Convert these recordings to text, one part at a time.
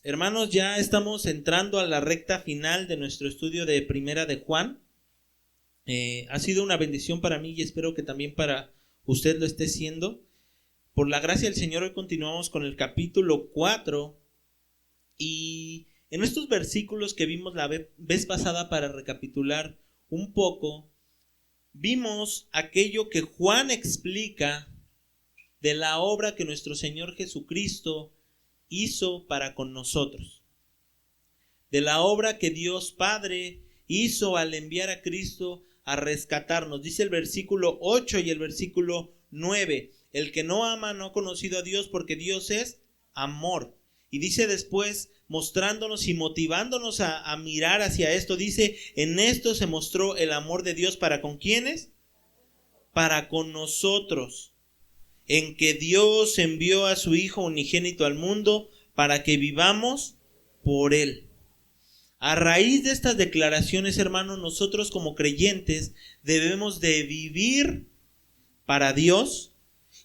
Hermanos, ya estamos entrando a la recta final de nuestro estudio de Primera de Juan. Ha sido una bendición para mí y espero que también para usted lo esté siendo. Por la gracia del Señor, hoy continuamos con el capítulo 4 y en estos versículos que vimos la vez pasada, para recapitular un poco, vimos aquello que Juan explica de la obra que nuestro Señor Jesucristo hizo para con nosotros, de la obra que Dios Padre hizo al enviar a Cristo a rescatarnos. Dice el versículo 8 y el versículo 9: el que no ama no ha conocido a Dios, porque Dios es amor. Y dice después, mostrándonos y motivándonos a mirar hacia esto, dice: en esto se mostró el amor de Dios. ¿Para con quiénes? Para con nosotros, en que Dios envió a su Hijo unigénito al mundo para que vivamos por Él. A raíz de estas declaraciones, hermanos, nosotros como creyentes debemos de vivir para Dios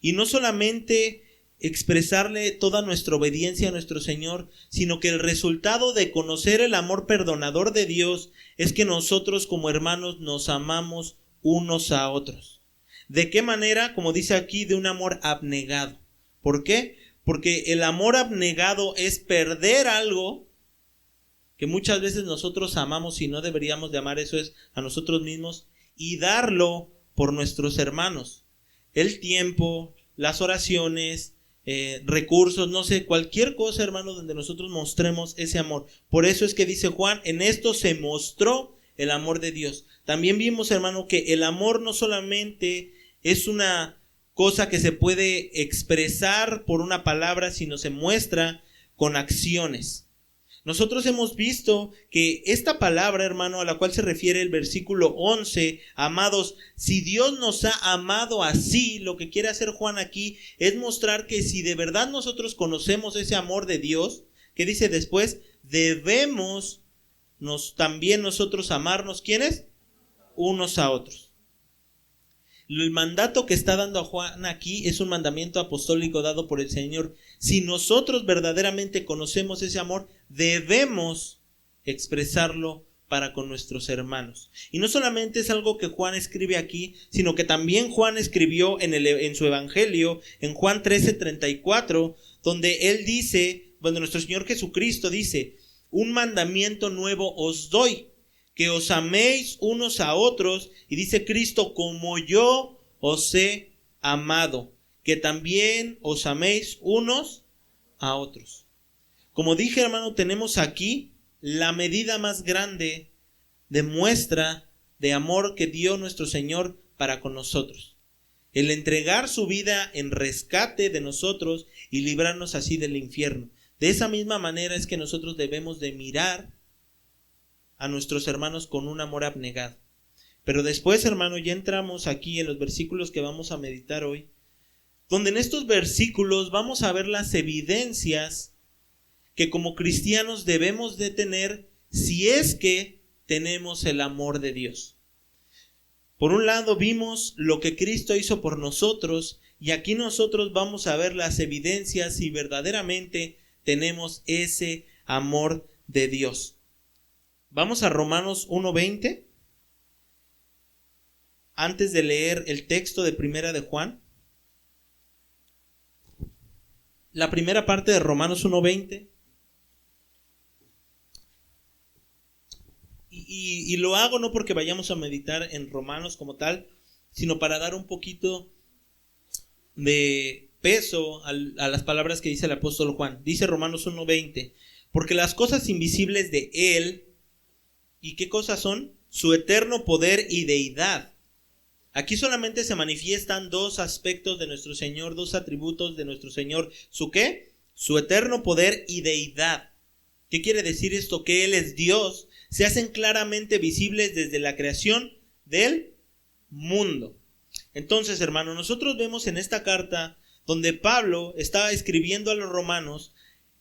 y no solamente expresarle toda nuestra obediencia a nuestro Señor, sino que el resultado de conocer el amor perdonador de Dios es que nosotros como hermanos nos amamos unos a otros. ¿De qué manera? Como dice aquí, de un amor abnegado. ¿Por qué? Porque el amor abnegado es perder algo que muchas veces nosotros amamos y no deberíamos de amar, eso es a nosotros mismos, y darlo por nuestros hermanos. El tiempo, las oraciones, recursos, no sé, cualquier cosa, hermano, donde nosotros mostremos ese amor. Por eso es que dice Juan, en esto se mostró el amor de Dios. También vimos, hermano, que el amor no solamente es una cosa que se puede expresar por una palabra, sino se muestra con acciones. Nosotros hemos visto que esta palabra, hermano, a la cual se refiere el versículo 11, amados, si Dios nos ha amado así, lo que quiere hacer Juan aquí es mostrar que si de verdad nosotros conocemos ese amor de Dios, que dice después, debemos también nosotros amarnos, ¿quiénes? Unos a otros. El mandato que está dando a Juan aquí es un mandamiento apostólico dado por el Señor. Si nosotros verdaderamente conocemos ese amor, debemos expresarlo para con nuestros hermanos. Y no solamente es algo que Juan escribe aquí, sino que también Juan escribió en su evangelio, en Juan 13:34, donde él dice, donde nuestro Señor Jesucristo dice: un mandamiento nuevo os doy, que os améis unos a otros, y dice Cristo, como yo os he amado, que también os améis unos a otros. Como dije, hermano, tenemos aquí la medida más grande de muestra de amor que dio nuestro Señor para con nosotros. El entregar su vida en rescate de nosotros y librarnos así del infierno. De esa misma manera es que nosotros debemos de mirar a nuestros hermanos con un amor abnegado. Pero después, hermano, ya entramos aquí en los versículos que vamos a meditar hoy, donde en estos versículos vamos a ver las evidencias que como cristianos debemos de tener si es que tenemos el amor de Dios. Por un lado vimos lo que Cristo hizo por nosotros, y aquí nosotros vamos a ver las evidencias si verdaderamente tenemos ese amor de Dios. Vamos a Romanos 1:20. Antes de leer el texto de Primera de Juan, la primera parte de Romanos 1:20. Y lo hago no porque vayamos a meditar en Romanos como tal, sino para dar un poquito de peso a las palabras que dice el apóstol Juan. Dice Romanos 1:20: porque las cosas invisibles de Él, ¿y qué cosas son? Su eterno poder y deidad. Aquí solamente se manifiestan dos aspectos de nuestro Señor, dos atributos de nuestro Señor. ¿Su qué? Su eterno poder y deidad. ¿Qué quiere decir esto? Que Él es Dios. Se hacen claramente visibles desde la creación del mundo. Entonces, hermano, nosotros vemos en esta carta donde Pablo está escribiendo a los romanos,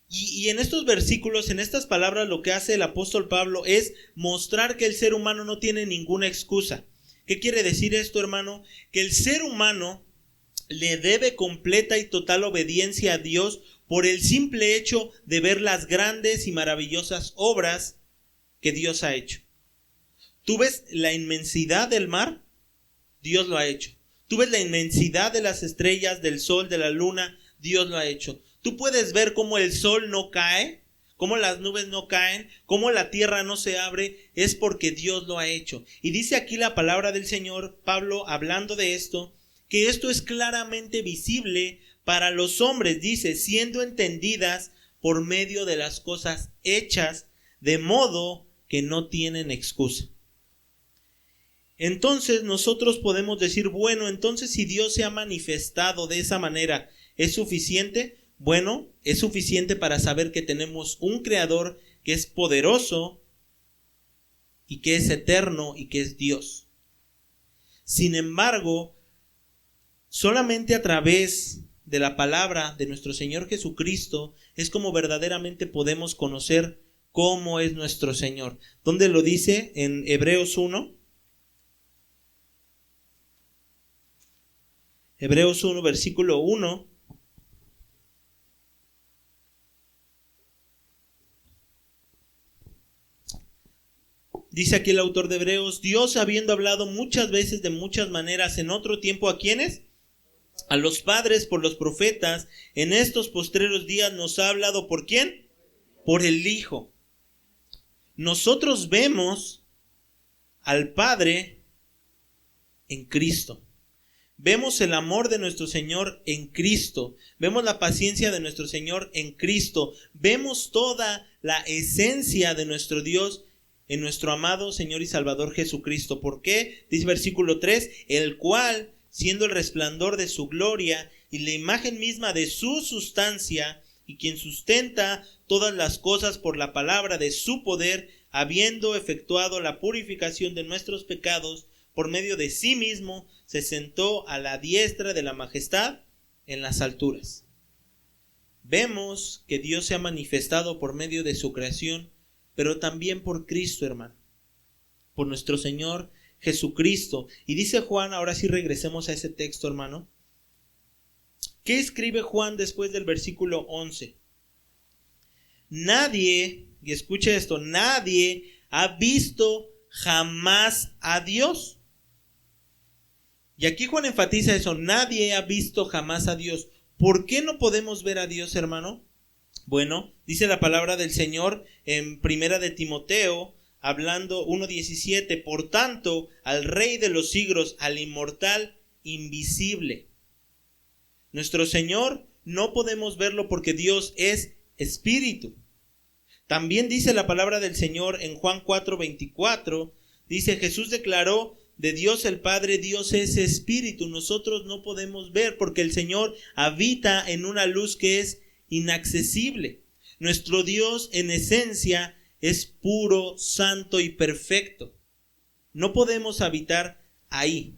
y en estos versículos, en estas palabras, lo que hace el apóstol Pablo es mostrar que el ser humano no tiene ninguna excusa. ¿Qué quiere decir esto, hermano? Que el ser humano le debe completa y total obediencia a Dios por el simple hecho de ver las grandes y maravillosas obras que Dios ha hecho. ¿Tú ves la inmensidad del mar? Dios lo ha hecho. ¿Tú ves la inmensidad de las estrellas, del sol, de la luna? Dios lo ha hecho. ¿Tú puedes ver cómo el sol no cae? ¿Cómo las nubes no caen? ¿Cómo la tierra no se abre? Es porque Dios lo ha hecho. Y dice aquí la palabra del Señor, Pablo, hablando de esto, que esto es claramente visible para los hombres, dice, siendo entendidas por medio de las cosas hechas, de modo que no tienen excusa. Entonces nosotros podemos decir, bueno, entonces si Dios se ha manifestado de esa manera, ¿es suficiente? Bueno, es suficiente para saber que tenemos un Creador que es poderoso y que es eterno y que es Dios. Sin embargo, solamente a través de la palabra de nuestro Señor Jesucristo es como verdaderamente podemos conocer cómo es nuestro Señor. ¿Dónde lo dice? En Hebreos 1. Hebreos 1, versículo 1. Dice aquí el autor de Hebreos, Dios habiendo hablado muchas veces de muchas maneras en otro tiempo, ¿a quiénes? A los padres por los profetas, en estos postreros días nos ha hablado, ¿por quién? Por el Hijo. Nosotros vemos al Padre en Cristo. Vemos el amor de nuestro Señor en Cristo. Vemos la paciencia de nuestro Señor en Cristo. Vemos toda la esencia de nuestro Dios en nuestro amado Señor y Salvador Jesucristo. ¿Por qué? Dice versículo 3, el cual, siendo el resplandor de su gloria y la imagen misma de su sustancia, y quien sustenta todas las cosas por la palabra de su poder, habiendo efectuado la purificación de nuestros pecados, por medio de sí mismo, se sentó a la diestra de la majestad en las alturas. Vemos que Dios se ha manifestado por medio de su creación, pero también por Cristo, hermano, por nuestro Señor Jesucristo. Y dice Juan, ahora sí regresemos a ese texto, hermano. ¿Qué escribe Juan después del versículo 11? Nadie, y escuche esto, nadie ha visto jamás a Dios. Y aquí Juan enfatiza eso, nadie ha visto jamás a Dios. ¿Por qué no podemos ver a Dios, hermano? Bueno, dice la palabra del Señor en Primera de Timoteo, hablando 1:17, por tanto, al Rey de los siglos, al inmortal, invisible. Nuestro Señor no podemos verlo porque Dios es espíritu. También dice la palabra del Señor en Juan 4:24, dice, Jesús declaró, de Dios el Padre, Dios es espíritu. Nosotros no podemos ver porque el Señor habita en una luz que es inaccesible. Nuestro Dios en esencia es puro, santo y perfecto. No podemos habitar ahí,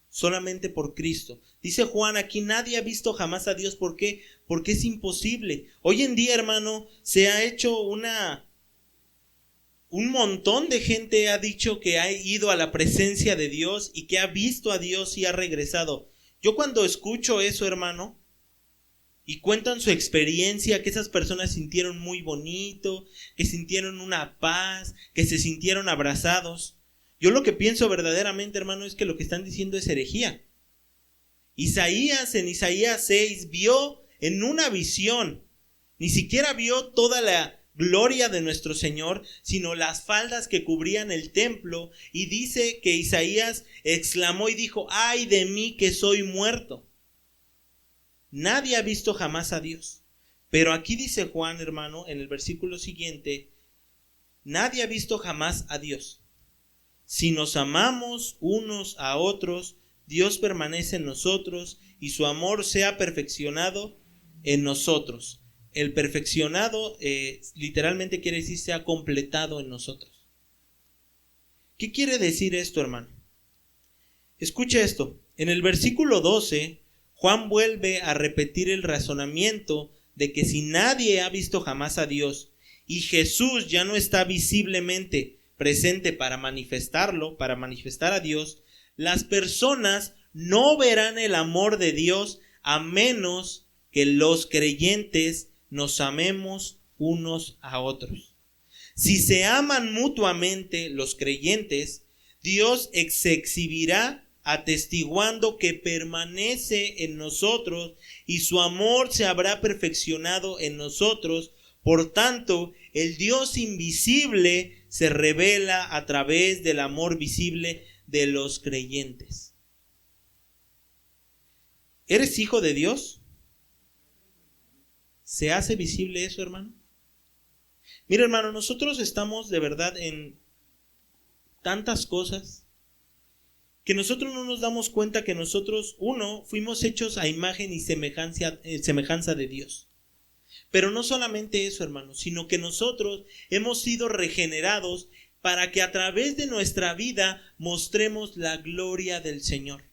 solamente por Cristo. Dice Juan, aquí nadie ha visto jamás a Dios. ¿Por qué? Porque es imposible. Hoy en día, hermano, se ha hecho un montón de gente ha dicho que ha ido a la presencia de Dios y que ha visto a Dios y ha regresado. Yo cuando escucho eso, hermano, y cuentan su experiencia, que esas personas sintieron muy bonito, que sintieron una paz, que se sintieron abrazados, yo lo que pienso verdaderamente, hermano, es que lo que están diciendo es herejía. Isaías en Isaías 6 vio en una visión, ni siquiera vio toda la gloria de nuestro Señor, sino las faldas que cubrían el templo, y dice que Isaías exclamó y dijo, ¡ay de mí que soy muerto! Nadie ha visto jamás a Dios. Pero aquí dice Juan, hermano, en el versículo siguiente, nadie ha visto jamás a Dios. Si nos amamos unos a otros, Dios permanece en nosotros y su amor se ha perfeccionado en nosotros. El perfeccionado literalmente quiere decir se ha completado en nosotros. ¿Qué quiere decir esto, hermano? Escucha esto. En el versículo 12, Juan vuelve a repetir el razonamiento de que si nadie ha visto jamás a Dios y Jesús ya no está visiblemente presente para manifestarlo, para manifestar a Dios, las personas no verán el amor de Dios a menos que los creyentes nos amemos unos a otros. Si se aman mutuamente los creyentes, Dios se exhibirá atestiguando que permanece en nosotros y su amor se habrá perfeccionado en nosotros. Por tanto, el Dios invisible se revela a través del amor visible de los creyentes. ¿Eres hijo de Dios? ¿Se hace visible eso, hermano? Mira, hermano, nosotros estamos de verdad en tantas cosas que nosotros no nos damos cuenta que nosotros, fuimos hechos a imagen y semejanza de Dios. Pero no solamente eso, hermano, sino que nosotros hemos sido regenerados para que a través de nuestra vida mostremos la gloria del Señor.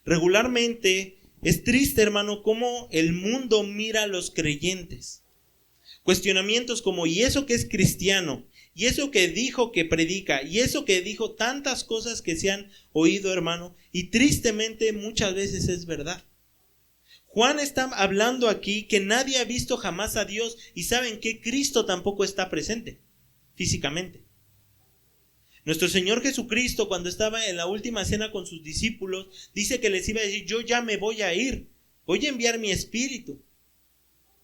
Regularmente es triste, hermano, cómo el mundo mira a los creyentes. Cuestionamientos como, ¿y eso que es cristiano? ¿Y eso que dijo que predica? ¿Y eso que dijo? Tantas cosas que se han oído, hermano, y tristemente muchas veces es verdad. Juan está hablando aquí que nadie ha visto jamás a Dios, y saben que Cristo tampoco está presente físicamente. Nuestro Señor Jesucristo, cuando estaba en la última cena con sus discípulos, dice que les iba a decir, yo ya me voy a ir, voy a enviar mi Espíritu.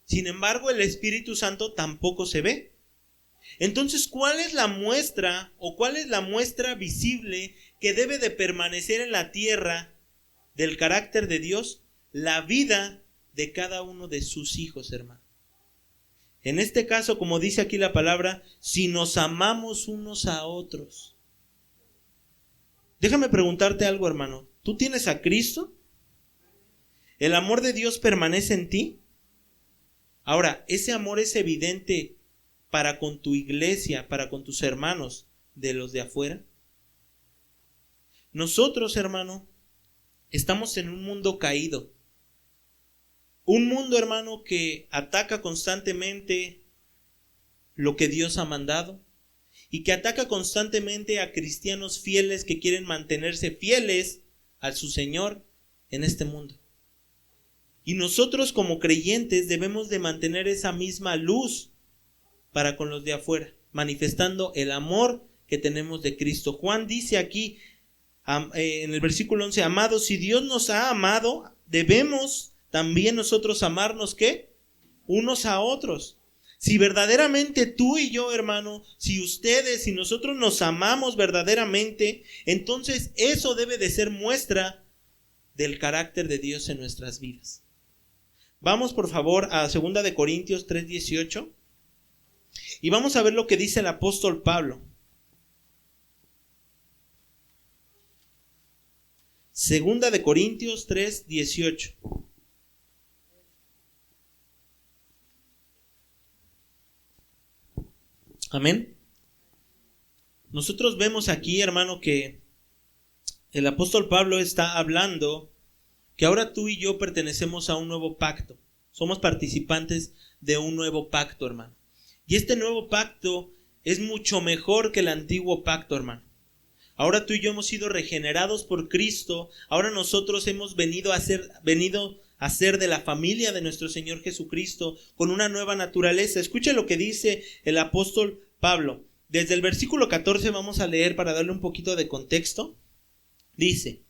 Sin embargo, el Espíritu Santo tampoco se ve. Entonces, ¿cuál es la muestra o cuál es la muestra visible que debe de permanecer en la tierra del carácter de Dios? La vida de cada uno de sus hijos, hermano. En este caso, como dice aquí la palabra, si nos amamos unos a otros. Déjame preguntarte algo, hermano. ¿Tú tienes a Cristo? ¿El amor de Dios permanece en ti? Ahora, ese amor es evidente para con tu iglesia, para con tus hermanos de los de afuera. Nosotros, hermano, estamos en un mundo caído. Un mundo, hermano, que ataca constantemente lo que Dios ha mandado y que ataca constantemente a cristianos fieles que quieren mantenerse fieles a su Señor en este mundo. Y nosotros como creyentes debemos de mantener esa misma luz para con los de afuera, manifestando el amor que tenemos de Cristo. Juan dice aquí en el versículo 11, amados, si Dios nos ha amado, debemos también nosotros amarnos, ¿qué? Unos a otros. Si verdaderamente tú y yo, hermano, si ustedes, si nosotros nos amamos verdaderamente, entonces eso debe de ser muestra del carácter de Dios en nuestras vidas. Vamos por favor a 2 de Corintios 3:18 y vamos a ver lo que dice el apóstol Pablo. 2 de Corintios 3:18. Amén. Nosotros vemos aquí, hermano, que el apóstol Pablo está hablando que ahora tú y yo pertenecemos a un nuevo pacto. Somos participantes de un nuevo pacto, hermano. Y este nuevo pacto es mucho mejor que el antiguo pacto, hermano. Ahora tú y yo hemos sido regenerados por Cristo. Ahora nosotros hemos venido a ser de la familia de nuestro Señor Jesucristo con una nueva naturaleza. Escuche lo que dice el apóstol Pablo. Desde el versículo 14 vamos a leer para darle un poquito de contexto. Dice,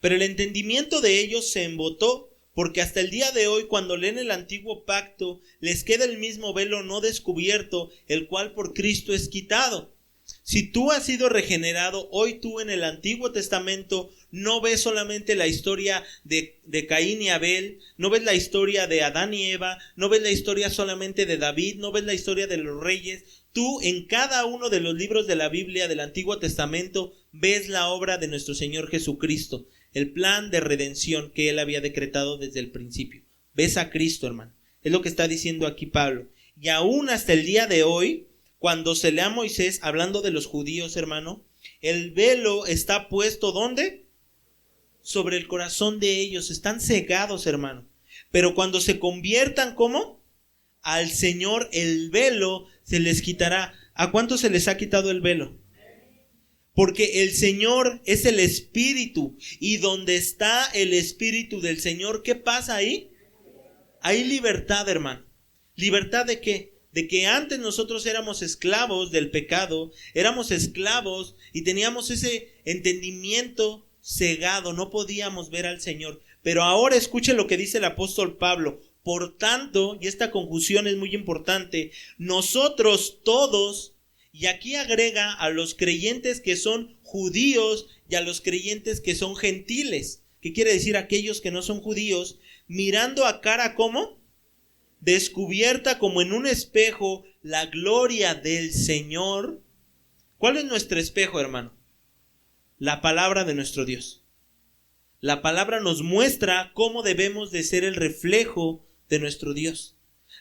pero el entendimiento de ellos se embotó, porque hasta el día de hoy, cuando leen el antiguo pacto, les queda el mismo velo no descubierto, el cual por Cristo es quitado. Si tú has sido regenerado, hoy tú en el Antiguo Testamento no ves solamente la historia de Caín y Abel, no ves la historia de Adán y Eva, no ves la historia solamente de David, no ves la historia de los reyes. Tú en cada uno de los libros de la Biblia del Antiguo Testamento ves la obra de nuestro Señor Jesucristo, el plan de redención que Él había decretado desde el principio. Ves a Cristo, hermano. Es lo que está diciendo aquí Pablo. Y aún hasta el día de hoy, cuando se lee a Moisés, hablando de los judíos, hermano, el velo está puesto, ¿dónde? Sobre el corazón de ellos. Están cegados, hermano. Pero cuando se conviertan, ¿cómo? Al Señor, el velo se les quitará. ¿A cuántos se les ha quitado el velo? Porque el Señor es el Espíritu, y donde está el Espíritu del Señor, ¿qué pasa ahí? Hay libertad, hermano. ¿Libertad de qué? De que antes nosotros éramos esclavos del pecado, éramos esclavos y teníamos ese entendimiento cegado, no podíamos ver al Señor. Pero ahora escuche lo que dice el apóstol Pablo. Por tanto, y esta conjunción es muy importante, nosotros todos, y aquí agrega a los creyentes que son judíos y a los creyentes que son gentiles. ¿Qué quiere decir aquellos que no son judíos? Mirando a cara, ¿cómo? Descubierta como en un espejo la gloria del Señor. ¿Cuál es nuestro espejo, hermano? La palabra de nuestro Dios. La palabra nos muestra cómo debemos de ser el reflejo de nuestro Dios.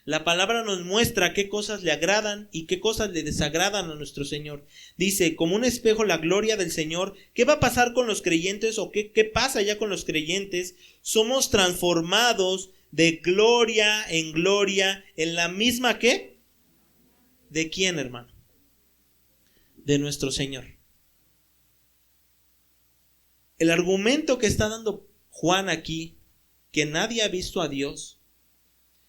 La palabra nos muestra qué cosas le agradan y qué cosas le desagradan a nuestro Señor. Dice, como un espejo la gloria del Señor. ¿Qué va a pasar con los creyentes o qué pasa ya con los creyentes? Somos transformados de gloria en la misma ¿qué? ¿De quién, hermano? De nuestro Señor. El argumento que está dando Juan aquí, que nadie ha visto a Dios,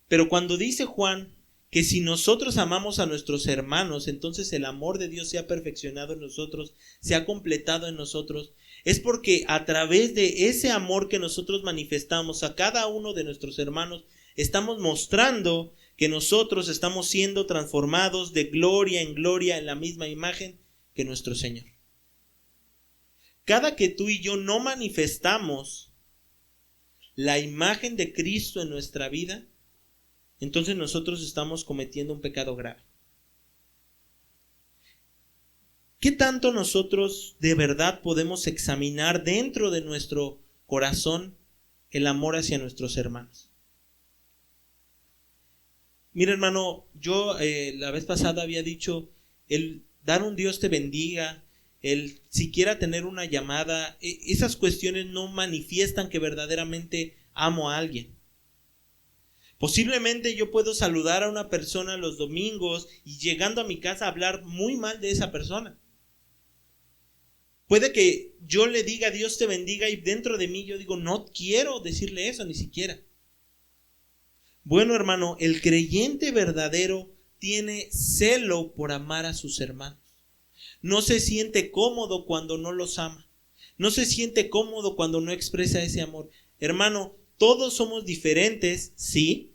pero cuando dice Juan que si nosotros amamos a nuestros hermanos, entonces el amor de Dios se ha perfeccionado en nosotros, se ha completado en nosotros, es porque a través de ese amor que nosotros manifestamos a cada uno de nuestros hermanos, estamos mostrando que nosotros estamos siendo transformados de gloria en la misma imagen que nuestro Señor. Cada que tú y yo no manifestamos la imagen de Cristo en nuestra vida, entonces nosotros estamos cometiendo un pecado grave. ¿Qué tanto nosotros de verdad podemos examinar dentro de nuestro corazón el amor hacia nuestros hermanos? Mira, hermano, yo la vez pasada había dicho, el dar un Dios te bendiga, el siquiera tener una llamada, esas cuestiones no manifiestan que verdaderamente amo a alguien. Posiblemente yo puedo saludar a una persona los domingos y llegando a mi casa hablar muy mal de esa persona. Puede que yo le diga Dios te bendiga y dentro de mí yo digo no quiero decirle eso ni siquiera. Bueno, hermano, el creyente verdadero tiene celo por amar a sus hermanos. No se siente cómodo cuando no los ama. No se siente cómodo cuando no expresa ese amor. Hermano, todos somos diferentes, sí,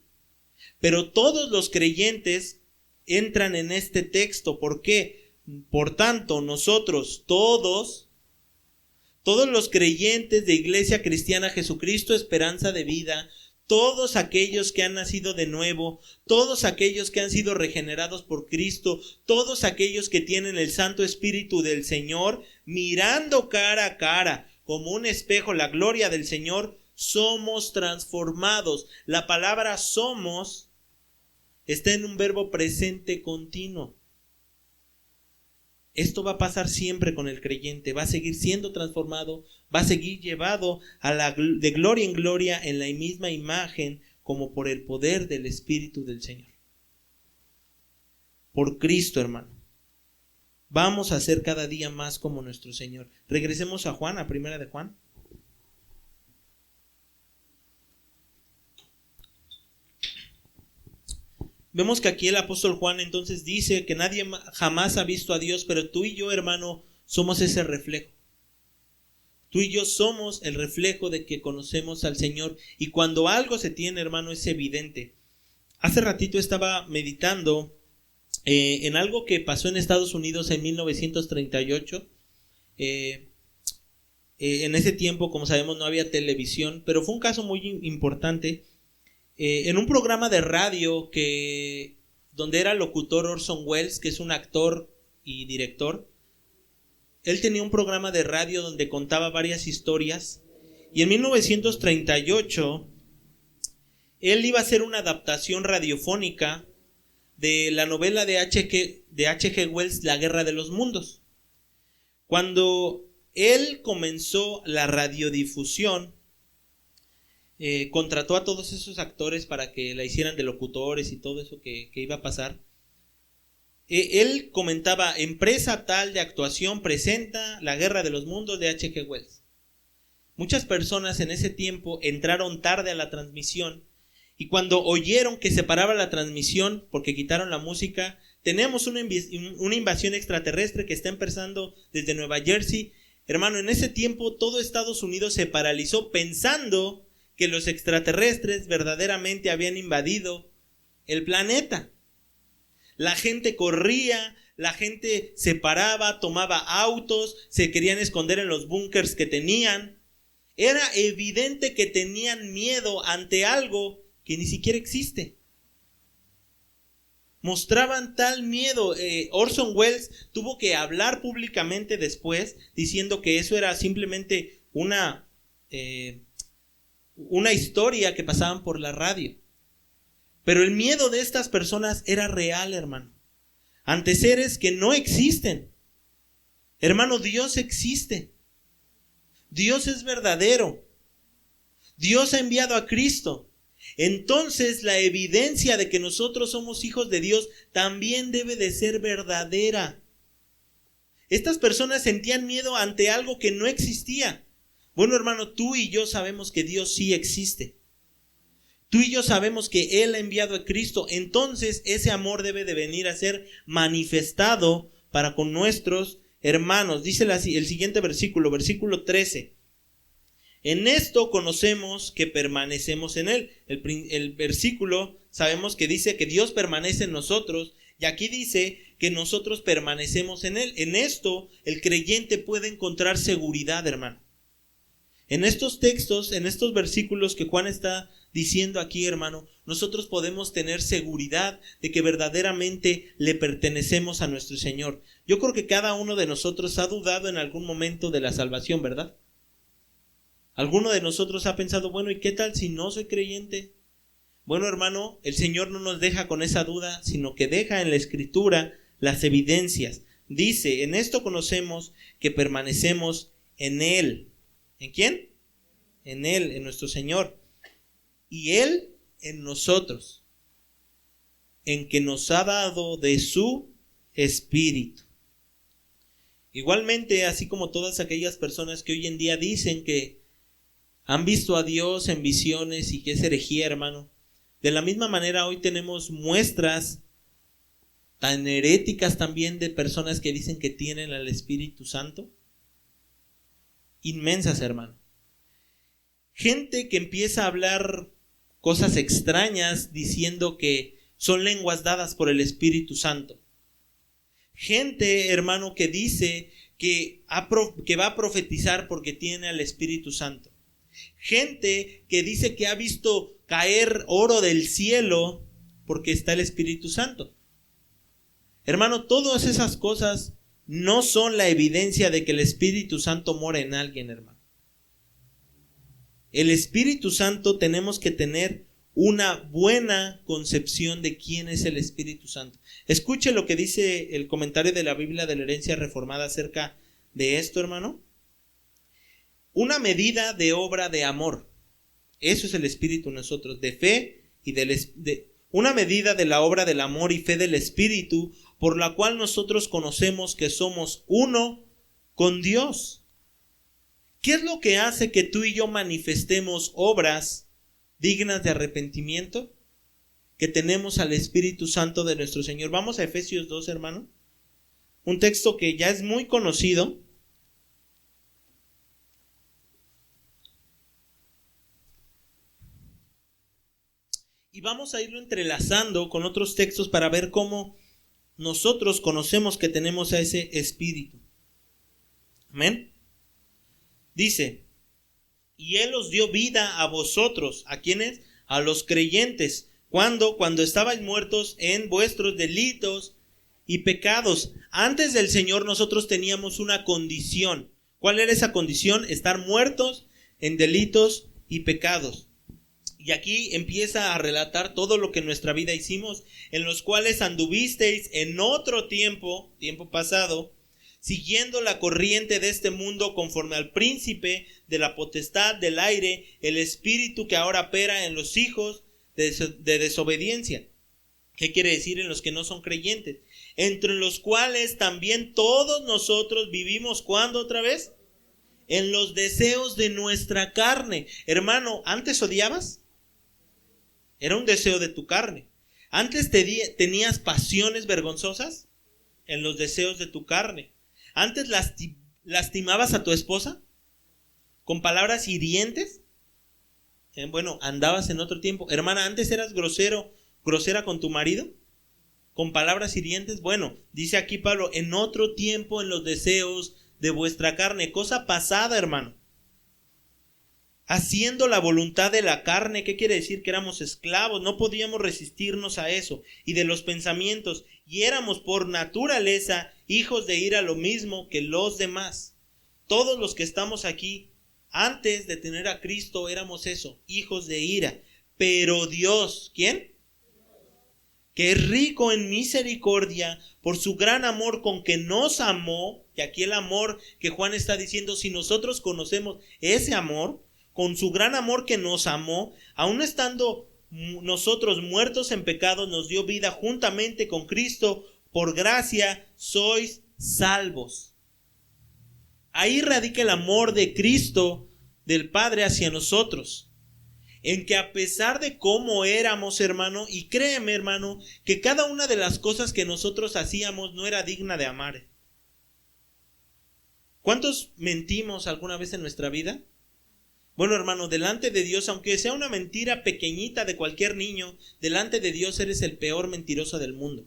pero todos los creyentes entran en este texto. ¿Por qué? Por tanto, nosotros todos los creyentes de Iglesia Cristiana Jesucristo Esperanza de Vida, todos aquellos que han nacido de nuevo, todos aquellos que han sido regenerados por Cristo, todos aquellos que tienen el Santo Espíritu del Señor, mirando cara a cara, como un espejo, la gloria del Señor, somos transformados. La palabra somos está en un verbo presente continuo. Esto va a pasar siempre con el creyente, va a seguir siendo transformado, va a seguir llevado de gloria en gloria en la misma imagen como por el poder del Espíritu del Señor. Por Cristo, hermano. Vamos a ser cada día más como nuestro Señor. Regresemos a Juan, a primera de Juan. Vemos que aquí el apóstol Juan entonces dice que nadie jamás ha visto a Dios, pero tú y yo, hermano, somos ese reflejo. Tú y yo somos el reflejo de que conocemos al Señor. Y cuando algo se tiene, hermano, es evidente. Hace ratito estaba meditando en algo que pasó en Estados Unidos en 1938. En ese tiempo, como sabemos, no había televisión, pero fue un caso muy importante. En un programa de radio donde era locutor Orson Welles, que es un actor y director, él tenía un programa de radio donde contaba varias historias, y en 1938 él iba a hacer una adaptación radiofónica de la novela de H.G. Wells, La Guerra de los Mundos. Cuando él comenzó la radiodifusión, contrató a todos esos actores para que la hicieran de locutores y todo eso que iba a pasar. él comentaba, empresa tal de actuación presenta La Guerra de los Mundos de H.G. Wells. Muchas personas en ese tiempo entraron tarde a la transmisión y cuando oyeron que se paraba la transmisión porque quitaron la música, tenemos una invasión extraterrestre que está empezando desde Nueva Jersey. Hermano, en ese tiempo todo Estados Unidos se paralizó pensando que los extraterrestres verdaderamente habían invadido el planeta. La gente corría, la gente se paraba, tomaba autos, se querían esconder en los búnkers que tenían. Era evidente que tenían miedo ante algo que ni siquiera existe. Mostraban tal miedo. Orson Welles tuvo que hablar públicamente después diciendo que eso era simplemente una historia que pasaban por la radio. Pero el miedo de estas personas era real, hermano, ante seres que no existen. Hermano, Dios existe. Dios es verdadero. Dios ha enviado a Cristo. Entonces la evidencia de que nosotros somos hijos de Dios también debe de ser verdadera. Estas personas sentían miedo ante algo que no existía. Bueno, hermano, tú y yo sabemos que Dios sí existe. Tú y yo sabemos que Él ha enviado a Cristo. Entonces ese amor debe de venir a ser manifestado para con nuestros hermanos. Dice el siguiente versículo, versículo 13. En esto conocemos que permanecemos en Él. El versículo sabemos que dice que Dios permanece en nosotros. Y aquí dice que nosotros permanecemos en Él. En esto el creyente puede encontrar seguridad, hermano. En estos textos, en estos versículos que Juan está diciendo aquí, hermano, nosotros podemos tener seguridad de que verdaderamente le pertenecemos a nuestro Señor. Yo creo que cada uno de nosotros ha dudado en algún momento de la salvación, ¿verdad? Alguno de nosotros ha pensado, bueno, ¿y qué tal si no soy creyente? Bueno, hermano, el Señor no nos deja con esa duda, sino que deja en la Escritura las evidencias. Dice, en esto conocemos que permanecemos en Él. ¿En quién? En Él, en nuestro Señor. Y Él en nosotros, en que nos ha dado de su Espíritu. Igualmente, así como todas aquellas personas que hoy en día dicen que han visto a Dios en visiones y que es herejía, hermano, de la misma manera hoy tenemos muestras tan heréticas también de personas que dicen que tienen al Espíritu Santo. Inmensas, hermano. Gente que empieza a hablar cosas extrañas diciendo que son lenguas dadas por el Espíritu Santo. Gente, hermano, que dice que va a profetizar porque tiene al Espíritu Santo. Gente que dice que ha visto caer oro del cielo porque está el Espíritu Santo. Hermano, todas esas cosas no son la evidencia de que el Espíritu Santo mora en alguien, hermano. El Espíritu Santo tenemos que tener una buena concepción de quién es el Espíritu Santo. Escuche lo que dice el comentario de la Biblia de la Herencia Reformada acerca de esto, hermano. Una medida de obra de amor. Eso es el Espíritu en nosotros, de fe y una medida de la obra del amor y fe del Espíritu, por la cual nosotros conocemos que somos uno con Dios. ¿Qué es lo que hace que tú y yo manifestemos obras dignas de arrepentimiento? Que tenemos al Espíritu Santo de nuestro Señor. Vamos a Efesios 2, hermano. Un texto que ya es muy conocido. Y vamos a irlo entrelazando con otros textos para ver cómo nosotros conocemos que tenemos a ese Espíritu. Amén. Dice, y Él os dio vida a vosotros. ¿A quiénes? A los creyentes. ¿Cuándo? Cuando estabais muertos en vuestros delitos y pecados. Antes del Señor nosotros teníamos una condición. ¿Cuál era esa condición? Estar muertos en delitos y pecados. Y aquí empieza a relatar todo lo que en nuestra vida hicimos, en los cuales anduvisteis en otro tiempo pasado, siguiendo la corriente de este mundo conforme al príncipe de la potestad del aire, el espíritu que ahora opera en los hijos de desobediencia, ¿Qué quiere decir? En los que no son creyentes, entre los cuales también todos nosotros vivimos. ¿Cuándo otra vez? En los deseos de nuestra carne. Hermano, ¿antes odiabas? Era un deseo de tu carne. ¿Antes tenías pasiones vergonzosas? En los deseos de tu carne. ¿Antes lastimabas a tu esposa? ¿Con palabras hirientes? Bueno, andabas en otro tiempo. Hermana, ¿antes eras grosera con tu marido? ¿Con palabras hirientes? Bueno, dice aquí Pablo, en otro tiempo en los deseos de vuestra carne. Cosa pasada, hermano. Haciendo la voluntad de la carne. ¿Qué quiere decir? Que éramos esclavos, no podíamos resistirnos a eso. Y de los pensamientos. Y éramos por naturaleza hijos de ira, lo mismo que los demás. Todos los que estamos aquí, antes de tener a Cristo, éramos eso, hijos de ira. Pero Dios, ¿quién? Que es rico en misericordia, por su gran amor con que nos amó. Y aquí el amor que Juan está diciendo, si nosotros conocemos ese amor, con su gran amor que nos amó, aun estando nosotros muertos en pecado, nos dio vida juntamente con Cristo. Por gracia sois salvos. Ahí radica el amor de Cristo, del Padre hacia nosotros. En que a pesar de cómo éramos, hermano, y créeme, hermano, que cada una de las cosas que nosotros hacíamos no era digna de amar. ¿Cuántos mentimos alguna vez en nuestra vida? Bueno, hermano, delante de Dios, aunque sea una mentira pequeñita de cualquier niño, delante de Dios eres el peor mentiroso del mundo.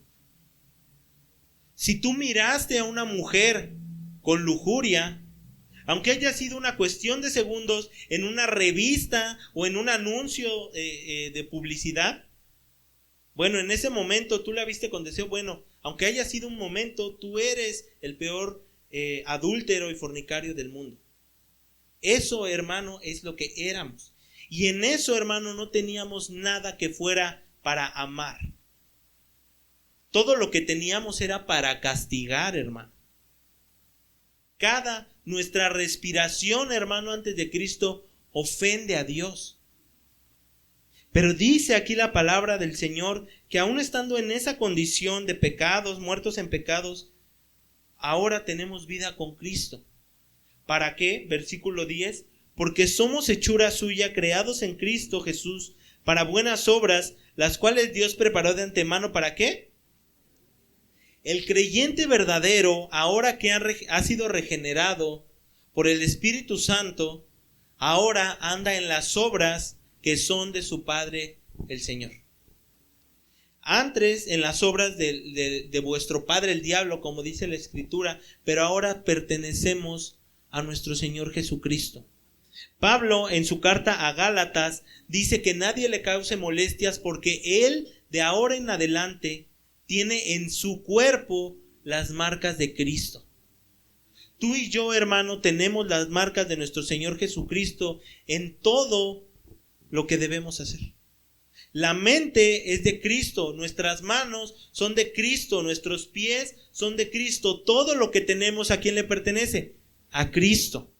Si tú miraste a una mujer con lujuria, aunque haya sido una cuestión de segundos en una revista o en un anuncio de publicidad, bueno, en ese momento tú la viste con deseo. Bueno, aunque haya sido un momento, tú eres el peor adúltero y fornicario del mundo. Eso, hermano, es lo que éramos. Y en eso, hermano, no teníamos nada que fuera para amar. Todo lo que teníamos era para castigar, hermano. Nuestra respiración, hermano, antes de Cristo ofende a Dios. Pero dice aquí la palabra del Señor que aún estando en esa condición de pecados, muertos en pecados, ahora tenemos vida con Cristo. ¿Para qué? Versículo 10. Porque somos hechura suya, creados en Cristo Jesús, para buenas obras, las cuales Dios preparó de antemano. ¿Para qué? El creyente verdadero, ahora que ha sido regenerado por el Espíritu Santo, ahora anda en las obras que son de su Padre, el Señor. Antes en las obras de vuestro padre el diablo, como dice la Escritura, pero ahora pertenecemos a nuestro Señor Jesucristo. Pablo en su carta a Gálatas dice que nadie le cause molestias porque él de ahora en adelante tiene en su cuerpo las marcas de Cristo. Tú y yo, hermano, tenemos las marcas de nuestro Señor Jesucristo en todo lo que debemos hacer. La mente es de Cristo, nuestras manos son de Cristo, nuestros pies son de Cristo. Todo lo que tenemos, ¿a quién le pertenece? A Cristo.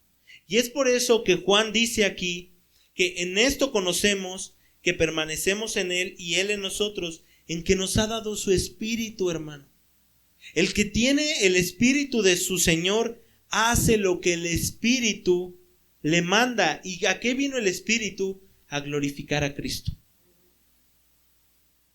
Y es por eso que Juan dice aquí que en esto conocemos que permanecemos en Él y Él en nosotros, en que nos ha dado su Espíritu, hermano. El que tiene el Espíritu de su Señor hace lo que el Espíritu le manda. ¿Y a qué vino el Espíritu? A glorificar a Cristo.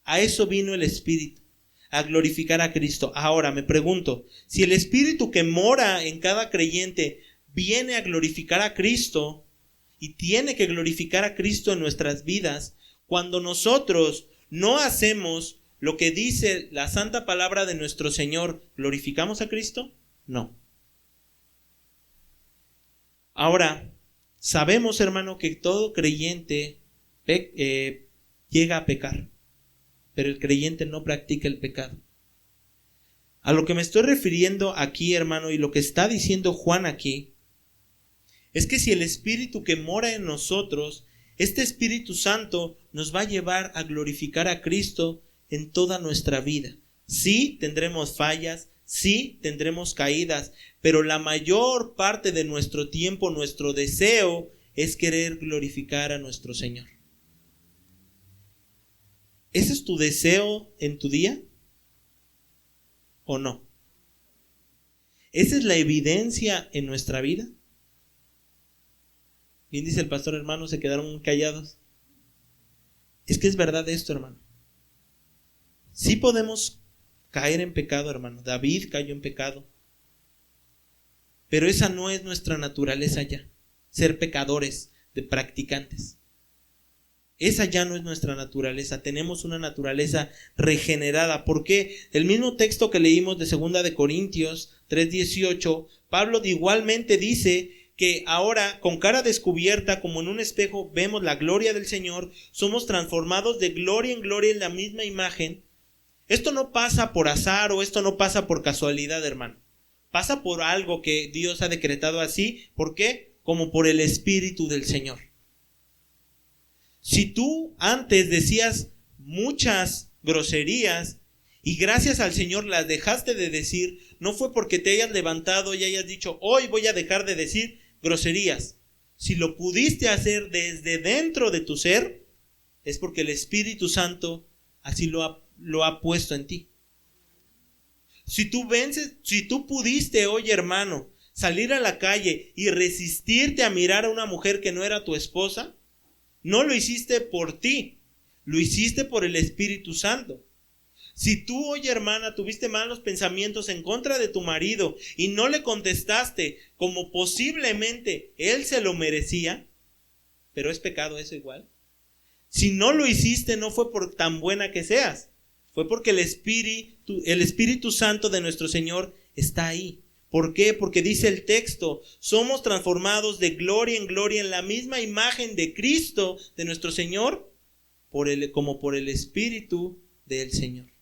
A eso vino el Espíritu, a glorificar a Cristo. Ahora me pregunto, si el Espíritu que mora en cada creyente viene a glorificar a Cristo y tiene que glorificar a Cristo en nuestras vidas, cuando nosotros no hacemos lo que dice la santa palabra de nuestro Señor, ¿glorificamos a Cristo? No. Ahora, sabemos, hermano, que todo creyente llega a pecar, pero el creyente no practica el pecado. A lo que me estoy refiriendo aquí, hermano, y lo que está diciendo Juan aquí, es que si el Espíritu que mora en nosotros, este Espíritu Santo, nos va a llevar a glorificar a Cristo en toda nuestra vida. Sí, tendremos fallas, sí, tendremos caídas, pero la mayor parte de nuestro tiempo, nuestro deseo es querer glorificar a nuestro Señor. ¿Ese es tu deseo en tu día o no? ¿Esa es la evidencia en nuestra vida? Bien dice el pastor, hermano, se quedaron callados. Es que es verdad esto, hermano. Sí podemos caer en pecado, hermano. David cayó en pecado. Pero esa no es nuestra naturaleza ya. Ser pecadores, de practicantes. Esa ya no es nuestra naturaleza. Tenemos una naturaleza regenerada. ¿Por qué? El mismo texto que leímos de 2 de Corintios 3:18, Pablo igualmente dice que ahora, con cara descubierta, como en un espejo, vemos la gloria del Señor, somos transformados de gloria en gloria en la misma imagen. Esto no pasa por azar o esto no pasa por casualidad, hermano. Pasa por algo que Dios ha decretado así. ¿Por qué? Como por el Espíritu del Señor. Si tú antes decías muchas groserías y gracias al Señor las dejaste de decir, no fue porque te hayas levantado y hayas dicho, hoy voy a dejar de decir groserías. Si lo pudiste hacer desde dentro de tu ser, es porque el Espíritu Santo así lo ha puesto en ti. Si tú pudiste hoy, hermano, salir a la calle y resistirte a mirar a una mujer que no era tu esposa, no lo hiciste por ti, lo hiciste por el Espíritu Santo. Si tú hoy, hermana, tuviste malos pensamientos en contra de tu marido y no le contestaste como posiblemente él se lo merecía, pero es pecado eso igual. Si no lo hiciste, no fue por tan buena que seas, fue porque el Espíritu Santo de nuestro Señor está ahí. ¿Por qué? Porque dice el texto, somos transformados de gloria en gloria en la misma imagen de Cristo, de nuestro Señor, como por el Espíritu del Señor.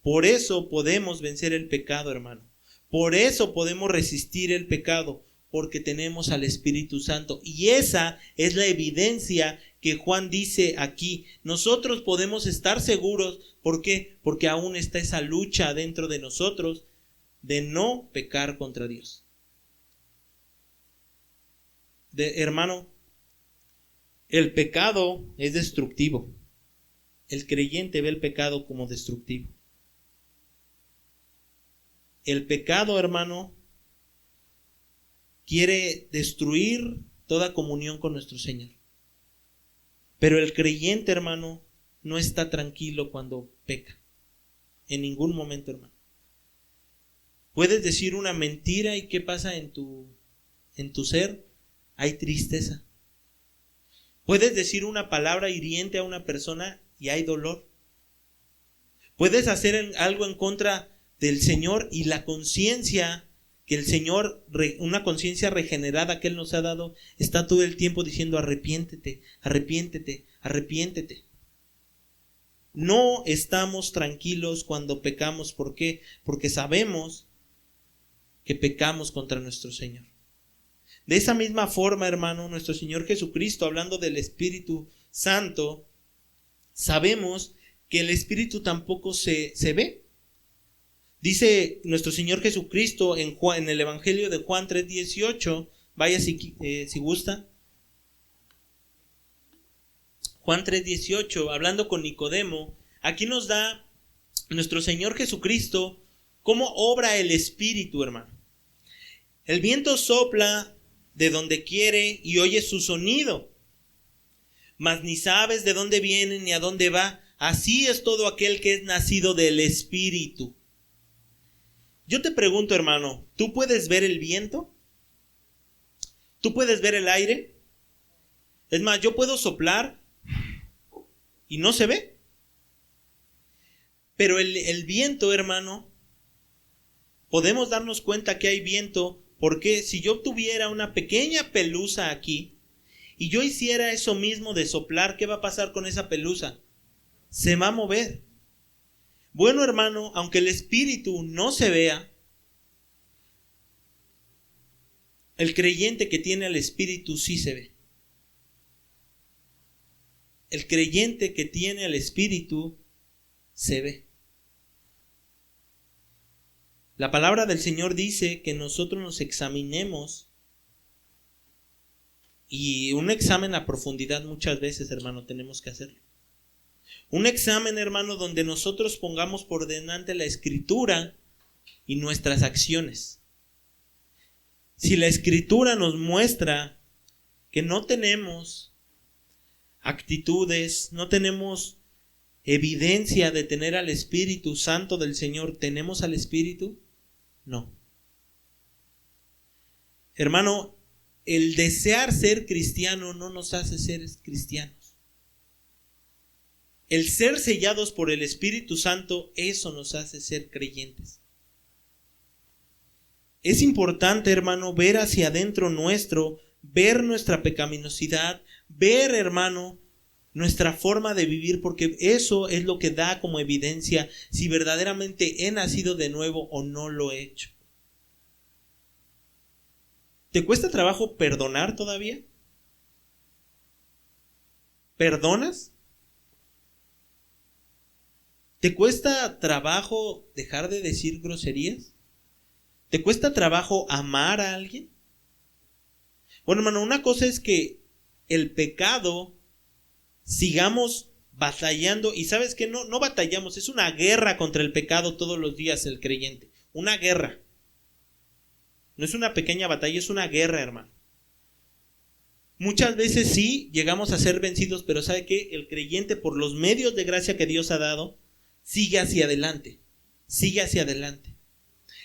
Por eso podemos vencer el pecado, hermano. Por eso podemos resistir el pecado, porque tenemos al Espíritu Santo. Y esa es la evidencia que Juan dice aquí. Nosotros podemos estar seguros. ¿Por qué? Porque aún está esa lucha dentro de nosotros de no pecar contra Dios. Hermano, el pecado es destructivo. El creyente ve el pecado como destructivo. El pecado, hermano, quiere destruir toda comunión con nuestro Señor. Pero el creyente, hermano, no está tranquilo cuando peca. En ningún momento, hermano. Puedes decir una mentira y ¿qué pasa en tu ser? Hay tristeza. Puedes decir una palabra hiriente a una persona y hay dolor. Puedes hacer algo en contra del Señor y la conciencia que el Señor, una conciencia regenerada que Él nos ha dado, está todo el tiempo diciendo arrepiéntete, arrepiéntete, arrepiéntete. No estamos tranquilos cuando pecamos. ¿Por qué? Porque sabemos que pecamos contra nuestro Señor. De esa misma forma, hermano, nuestro Señor Jesucristo, hablando del Espíritu Santo, sabemos que el Espíritu tampoco se ve. Dice nuestro Señor Jesucristo en el Evangelio de Juan 3:18, vaya si gusta. Juan 3:18, hablando con Nicodemo, aquí nos da nuestro Señor Jesucristo cómo obra el Espíritu, hermano. El viento sopla de donde quiere y oyes su sonido, mas ni sabes de dónde viene ni a dónde va. Así es todo aquel que es nacido del Espíritu. Yo te pregunto, hermano, ¿tú puedes ver el viento? ¿Tú puedes ver el aire? Es más, yo puedo soplar y no se ve. Pero el viento, hermano, podemos darnos cuenta que hay viento porque si yo tuviera una pequeña pelusa aquí y yo hiciera eso mismo de soplar, ¿qué va a pasar con esa pelusa? Se va a mover. Bueno, hermano, aunque el Espíritu no se vea, el creyente que tiene al Espíritu sí se ve. El creyente que tiene al Espíritu se ve. La palabra del Señor dice que nosotros nos examinemos, y un examen a profundidad muchas veces, hermano, tenemos que hacerlo. Un examen, hermano, donde nosotros pongamos por delante la Escritura y nuestras acciones. Si la Escritura nos muestra que no tenemos actitudes, no tenemos evidencia de tener al Espíritu Santo del Señor, ¿tenemos al Espíritu? No. Hermano, el desear ser cristiano no nos hace ser cristianos. El ser sellados por el Espíritu Santo, eso nos hace ser creyentes. Es importante, hermano, ver hacia adentro nuestro, ver nuestra pecaminosidad, ver, hermano, nuestra forma de vivir, porque eso es lo que da como evidencia si verdaderamente he nacido de nuevo o no lo he hecho. ¿Te cuesta trabajo perdonar todavía? ¿Perdonas? ¿Te cuesta trabajo dejar de decir groserías? ¿Te cuesta trabajo amar a alguien? Bueno, hermano, una cosa es que el pecado sigamos batallando, y sabes que no batallamos, es una guerra contra el pecado todos los días el creyente, una guerra. No es una pequeña batalla, es una guerra, hermano. Muchas veces sí llegamos a ser vencidos, pero ¿sabe qué? El creyente, por los medios de gracia que Dios ha dado, sigue hacia adelante, sigue hacia adelante.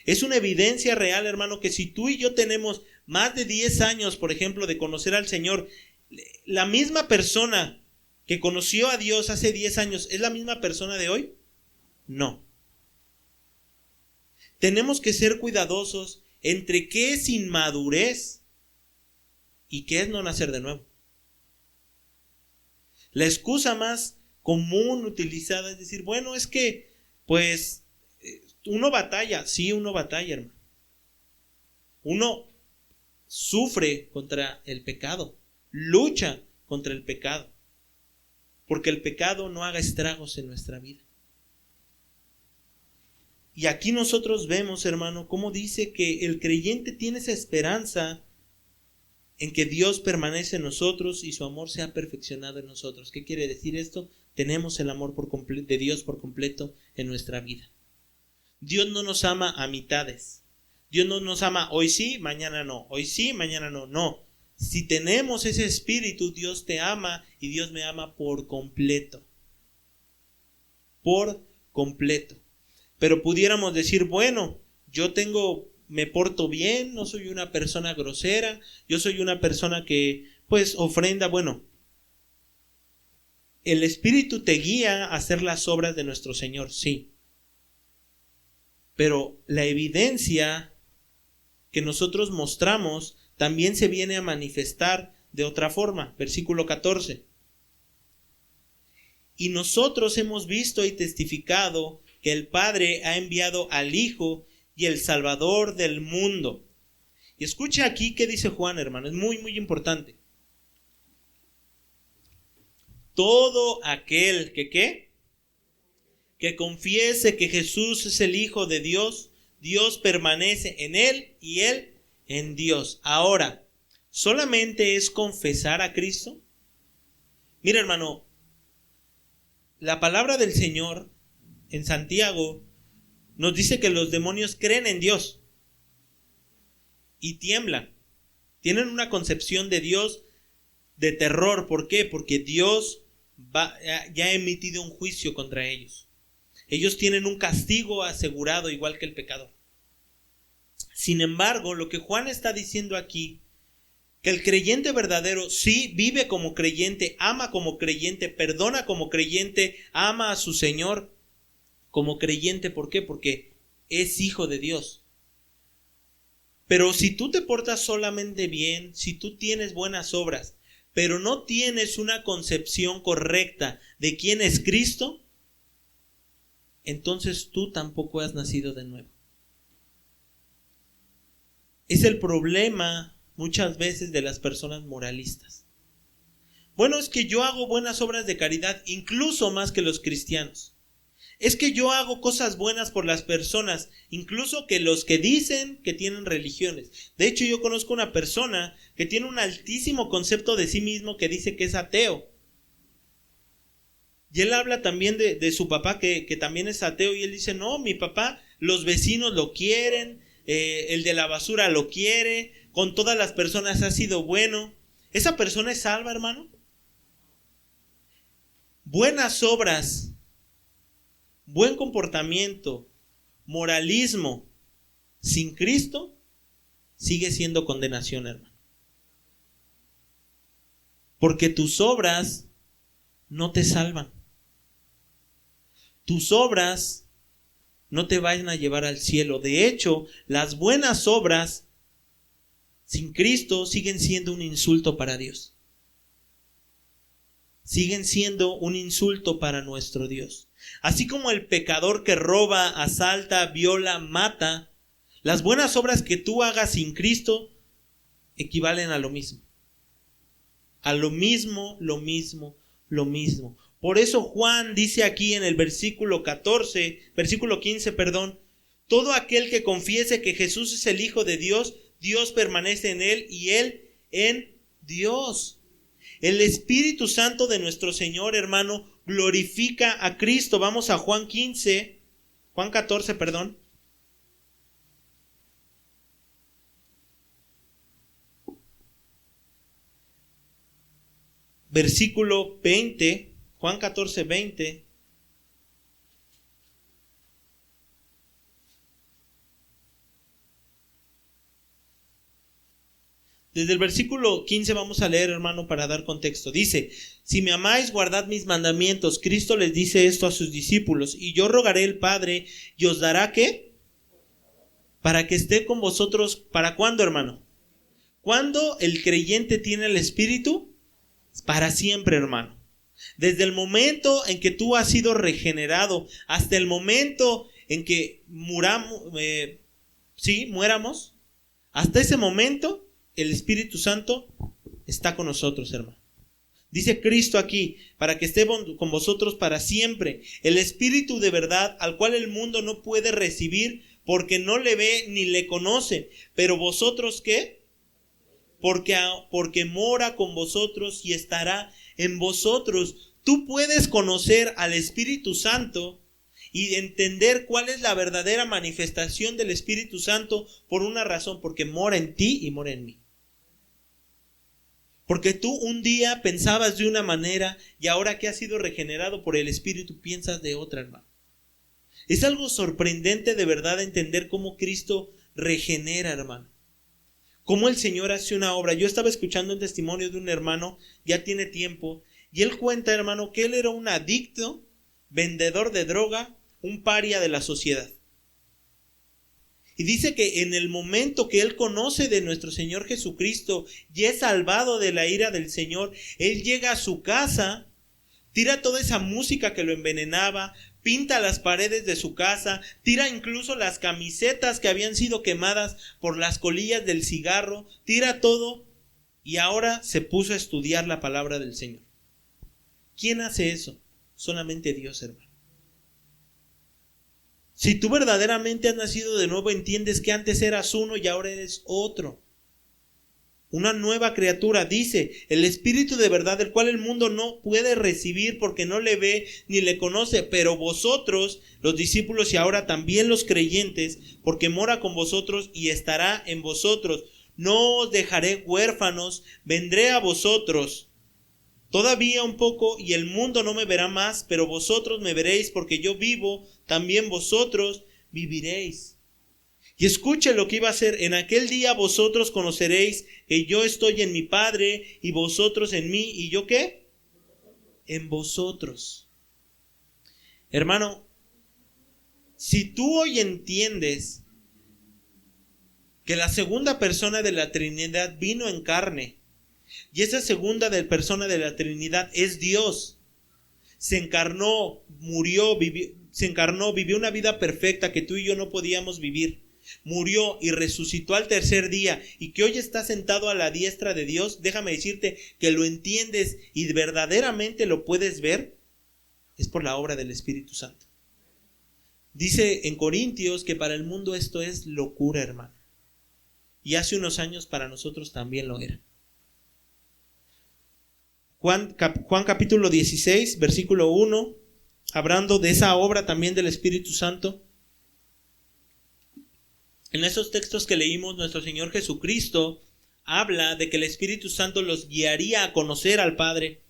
Es una evidencia real, hermano, que si tú y yo tenemos más de 10 años, por ejemplo, de conocer al Señor, la misma persona que conoció a Dios hace 10 años, ¿es la misma persona de hoy? No. Tenemos que ser cuidadosos entre qué es inmadurez y qué es no nacer de nuevo. La excusa más común utilizada es decir, bueno, es que, pues, uno batalla. Sí, uno batalla, hermano. Uno sufre contra el pecado, lucha contra el pecado, porque el pecado no haga estragos en nuestra vida. Y aquí nosotros vemos, hermano, cómo dice que el creyente tiene esa esperanza en que Dios permanece en nosotros y su amor se ha perfeccionado en nosotros. ¿Qué quiere decir esto? Tenemos el amor de Dios por completo en nuestra vida. Dios no nos ama a mitades. Dios no nos ama hoy sí, mañana no. Hoy sí, mañana no. No. Si tenemos ese espíritu, Dios te ama y Dios me ama por completo. Por completo. Pero pudiéramos decir, bueno, me porto bien, no soy una persona grosera, yo soy una persona que, pues, ofrenda. Bueno, el Espíritu te guía a hacer las obras de nuestro Señor, sí. Pero la evidencia que nosotros mostramos también se viene a manifestar de otra forma. Versículo 14. Y nosotros hemos visto y testificado que el Padre ha enviado al Hijo y el Salvador del mundo. Y escucha aquí qué dice Juan, hermano, es muy, muy importante. Todo aquel que, ¿qué? Que confiese que Jesús es el Hijo de Dios, Dios permanece en él y él en Dios. Ahora, ¿solamente es confesar a Cristo? Mira, hermano, la palabra del Señor en Santiago nos dice que los demonios creen en Dios y tiemblan. Tienen una concepción de Dios de terror. ¿Por qué? Porque Dios ya ha emitido un juicio contra ellos. Ellos tienen un castigo asegurado igual que el pecador. Sin embargo, lo que Juan está diciendo aquí, que el creyente verdadero sí vive como creyente, ama como creyente, perdona como creyente, ama a su Señor como creyente. ¿Por qué? Porque es hijo de Dios. Pero si tú te portas solamente bien, si tú tienes buenas obras, pero no tienes una concepción correcta de quién es Cristo, entonces tú tampoco has nacido de nuevo. Es el problema muchas veces de las personas moralistas. Bueno, es que yo hago buenas obras de caridad, incluso más que los cristianos. Es que yo hago cosas buenas por las personas, incluso que los que dicen que tienen religiones. De hecho, yo conozco una persona que tiene un altísimo concepto de sí mismo que dice que es ateo. Y él habla también de su papá que también es ateo, y él dice, no, mi papá, los vecinos lo quieren, el de la basura lo quiere, con todas las personas ha sido bueno. ¿Esa persona es salva, hermano? Buenas obras, buen comportamiento, moralismo, sin Cristo, sigue siendo condenación, hermano. Porque tus obras no te salvan. Tus obras no te vayan a llevar al cielo. De hecho, las buenas obras sin Cristo siguen siendo un insulto para Dios. Siguen siendo un insulto para nuestro Dios. Así como el pecador que roba, asalta, viola, mata, las buenas obras que tú hagas sin Cristo equivalen a lo mismo. A lo mismo, lo mismo, lo mismo. Por eso Juan dice aquí en el versículo 15, todo aquel que confiese que Jesús es el Hijo de Dios, Dios permanece en él y él en Dios. El Espíritu Santo de nuestro Señor, hermano, glorifica a Cristo. Vamos a Juan 14. Versículo 20. Juan 14, 20. Desde el versículo 15 vamos a leer, hermano, para dar contexto. Dice, si me amáis, guardad mis mandamientos. Cristo les dice esto a sus discípulos. Y yo rogaré al Padre y os dará, ¿qué? Para que esté con vosotros. ¿Para cuándo, hermano? ¿Cuándo el creyente tiene el Espíritu? Para siempre, hermano. Desde el momento en que tú has sido regenerado hasta el momento en que muéramos, hasta ese momento el Espíritu Santo está con nosotros, hermano. Dice Cristo aquí, para que esté con vosotros para siempre. El Espíritu de verdad, al cual el mundo no puede recibir porque no le ve ni le conoce. Pero vosotros, ¿qué? Porque mora con vosotros y estará en vosotros. Tú puedes conocer al Espíritu Santo y entender cuál es la verdadera manifestación del Espíritu Santo por una razón, porque mora en ti y mora en mí. Porque tú un día pensabas de una manera y ahora que has sido regenerado por el Espíritu piensas de otra, hermano. Es algo sorprendente de verdad entender cómo Cristo regenera, hermano. Cómo el Señor hace una obra. Yo estaba escuchando un testimonio de un hermano, ya tiene tiempo, y él cuenta, hermano, que él era un adicto, vendedor de droga, un paria de la sociedad. Y dice que en el momento que él conoce de nuestro Señor Jesucristo y es salvado de la ira del Señor, él llega a su casa, tira toda esa música que lo envenenaba, pinta las paredes de su casa, tira incluso las camisetas que habían sido quemadas por las colillas del cigarro, tira todo y ahora se puso a estudiar la palabra del Señor. ¿Quién hace eso? Solamente Dios, hermano. Si tú verdaderamente has nacido de nuevo, entiendes que antes eras uno y ahora eres otro. Una nueva criatura, dice, el Espíritu de verdad, el cual el mundo no puede recibir porque no le ve ni le conoce, pero vosotros, los discípulos y ahora también los creyentes, porque mora con vosotros y estará en vosotros. No os dejaré huérfanos, vendré a vosotros. Todavía un poco y el mundo no me verá más, pero vosotros me veréis porque yo vivo, también vosotros viviréis. Y escuche lo que iba a hacer. En aquel día vosotros conoceréis que yo estoy en mi Padre y vosotros en mí. ¿Y yo qué? En vosotros. Hermano, si tú hoy entiendes que la segunda persona de la Trinidad vino en carne, y esa segunda persona de la Trinidad es Dios, se encarnó, murió, vivió una vida perfecta que tú y yo no podíamos vivir, murió y resucitó al tercer día, y que hoy está sentado a la diestra de Dios, déjame decirte que lo entiendes y verdaderamente lo puedes ver, es por la obra del Espíritu Santo. Dice en Corintios que para el mundo esto es locura, hermano, y hace unos años para nosotros también lo era. Juan capítulo 16, versículo 1, hablando de esa obra también del Espíritu Santo. En esos textos que leímos, nuestro Señor Jesucristo habla de que el Espíritu Santo los guiaría a conocer al Padre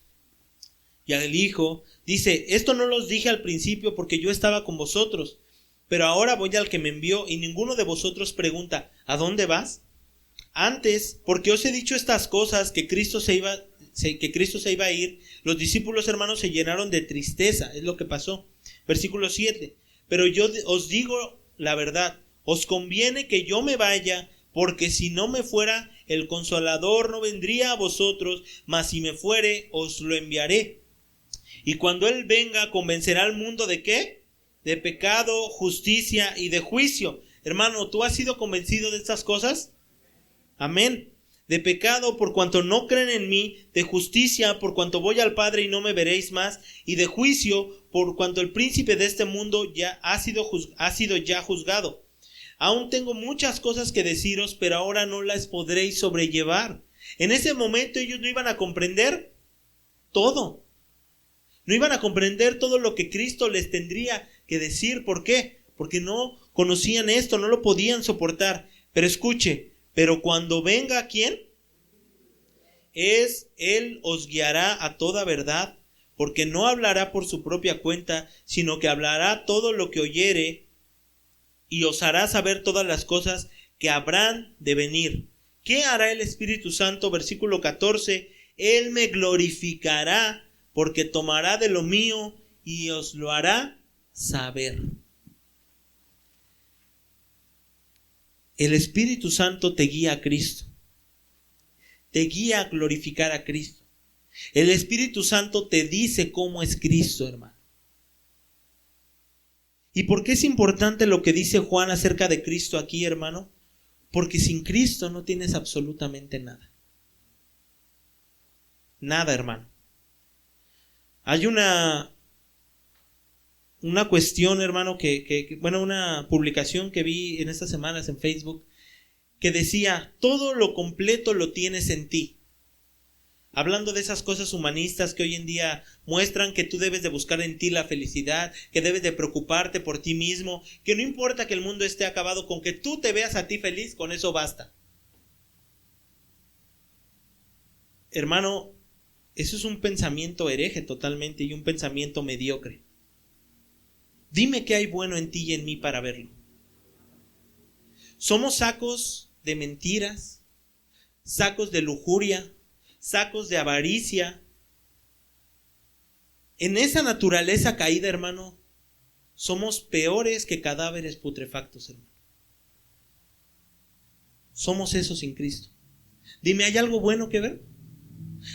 y al Hijo. Dice, esto no los dije al principio porque yo estaba con vosotros, pero ahora voy al que me envió y ninguno de vosotros pregunta, ¿a dónde vas? Antes, porque os he dicho estas cosas, que Cristo se iba a ir, los discípulos, hermanos, se llenaron de tristeza. Es lo que pasó. Versículo 7. Pero yo os digo la verdad, os conviene que yo me vaya, porque si no me fuera, el Consolador no vendría a vosotros, mas si me fuere, os lo enviaré. Y cuando Él venga, convencerá al mundo ¿de qué? De pecado, justicia y de juicio. Hermano, ¿tú has sido convencido de estas cosas? Amén. De pecado, por cuanto no creen en mí; de justicia, por cuanto voy al Padre y no me veréis más; y de juicio, por cuanto el príncipe de este mundo ya ha sido ya juzgado. Aún tengo muchas cosas que deciros, pero ahora no las podréis sobrellevar. En ese momento ellos no iban a comprender todo. No iban a comprender todo lo que Cristo les tendría que decir. ¿Por qué? Porque no conocían esto, no lo podían soportar. Pero escuche, pero cuando venga, ¿quién? Él os guiará a toda verdad, porque no hablará por su propia cuenta, sino que hablará todo lo que oyere, y os hará saber todas las cosas que habrán de venir. ¿Qué hará el Espíritu Santo? Versículo 14. Él me glorificará, porque tomará de lo mío y os lo hará saber. El Espíritu Santo te guía a Cristo. Te guía a glorificar a Cristo. El Espíritu Santo te dice cómo es Cristo, hermano. ¿Y por qué es importante lo que dice Juan acerca de Cristo aquí, hermano? Porque sin Cristo no tienes absolutamente nada. Nada, hermano. Hay una cuestión, hermano, una publicación que vi en estas semanas en Facebook, que decía, todo lo completo lo tienes en ti. Hablando de esas cosas humanistas que hoy en día muestran que tú debes de buscar en ti la felicidad, que debes de preocuparte por ti mismo, que no importa que el mundo esté acabado, con que tú te veas a ti feliz, con eso basta. Hermano, eso es un pensamiento hereje totalmente y un pensamiento mediocre. Dime qué hay bueno en ti y en mí para verlo. Somos sacos de mentiras, sacos de lujuria, sacos de avaricia. En esa naturaleza caída, hermano, somos peores que cadáveres putrefactos, hermano. Somos eso sin Cristo. Dime, ¿hay algo bueno que ver?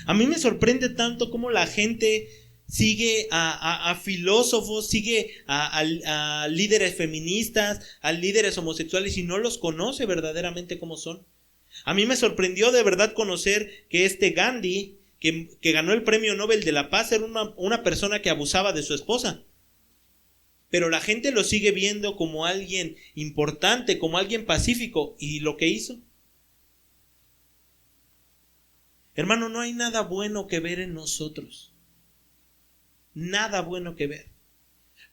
A mí me sorprende tanto cómo la gente sigue a filósofos, sigue a líderes feministas, a líderes homosexuales y no los conoce verdaderamente como son. A mí me sorprendió de verdad conocer que Gandhi, que ganó el premio Nobel de la Paz, era una persona que abusaba de su esposa. Pero la gente lo sigue viendo como alguien importante, como alguien pacífico. ¿Y lo que hizo? Hermano, no hay nada bueno que ver en nosotros. Nada bueno que ver.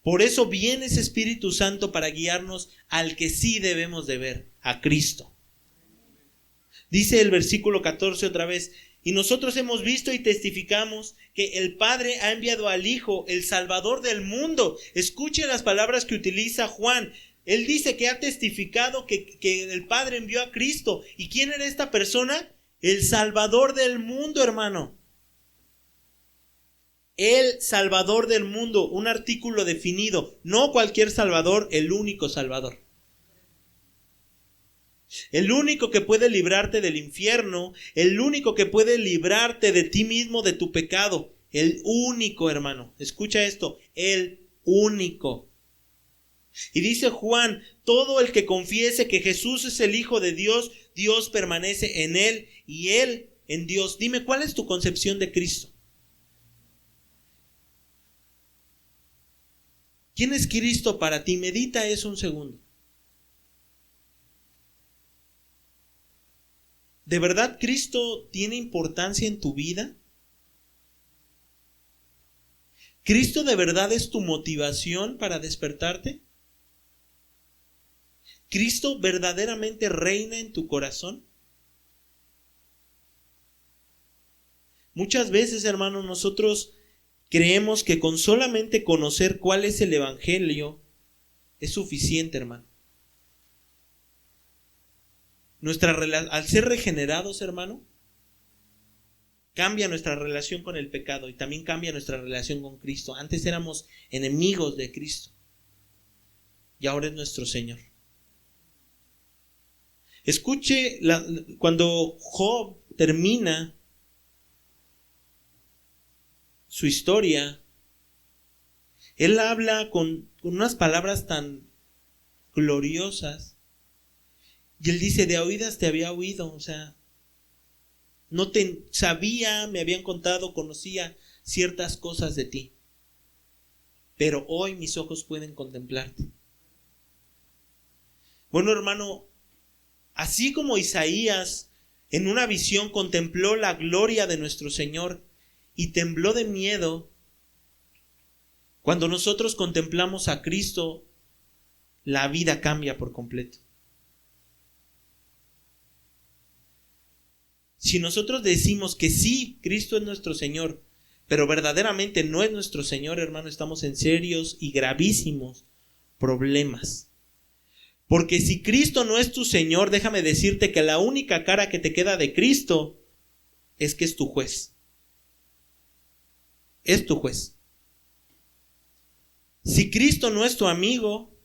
Por eso viene ese Espíritu Santo para guiarnos al que sí debemos de ver, a Cristo. Dice el versículo 14 otra vez, y nosotros hemos visto y testificamos que el Padre ha enviado al Hijo, el Salvador del mundo. Escuche las palabras que utiliza Juan. Él dice que ha testificado que el Padre envió a Cristo. ¿Y quién era esta persona? El Salvador del mundo, hermano. El Salvador del mundo, un artículo definido. No cualquier Salvador, el único Salvador. El único que puede librarte del infierno, el único que puede librarte de ti mismo, de tu pecado. El único, hermano. Escucha esto, el único. Y dice Juan, todo el que confiese que Jesús es el Hijo de Dios, Dios permanece en él y él en Dios. Dime, ¿cuál es tu concepción de Cristo? ¿Quién es Cristo para ti? Medita eso un segundo. ¿De verdad Cristo tiene importancia en tu vida? ¿Cristo de verdad es tu motivación para despertarte? ¿Cristo verdaderamente reina en tu corazón? Muchas veces, hermanos, nosotros creemos que con solamente conocer cuál es el evangelio es suficiente, hermano. Al ser regenerados, hermano, cambia nuestra relación con el pecado y también cambia nuestra relación con Cristo. Antes éramos enemigos de Cristo y ahora es nuestro Señor. Escuche cuando Job termina su historia, él habla con unas palabras tan gloriosas y él dice: de oídas te había oído, o sea, no te sabía, me habían contado, conocía ciertas cosas de ti, pero hoy mis ojos pueden contemplarte. Bueno, hermano, así como Isaías en una visión contempló la gloria de nuestro Señor y tembló de miedo, cuando nosotros contemplamos a Cristo, la vida cambia por completo. Si nosotros decimos que sí, Cristo es nuestro Señor, pero verdaderamente no es nuestro Señor, hermano, estamos en serios y gravísimos problemas. Porque si Cristo no es tu Señor, déjame decirte que la única cara que te queda de Cristo es que es tu juez. Es tu juez. Si Cristo no es tu amigo,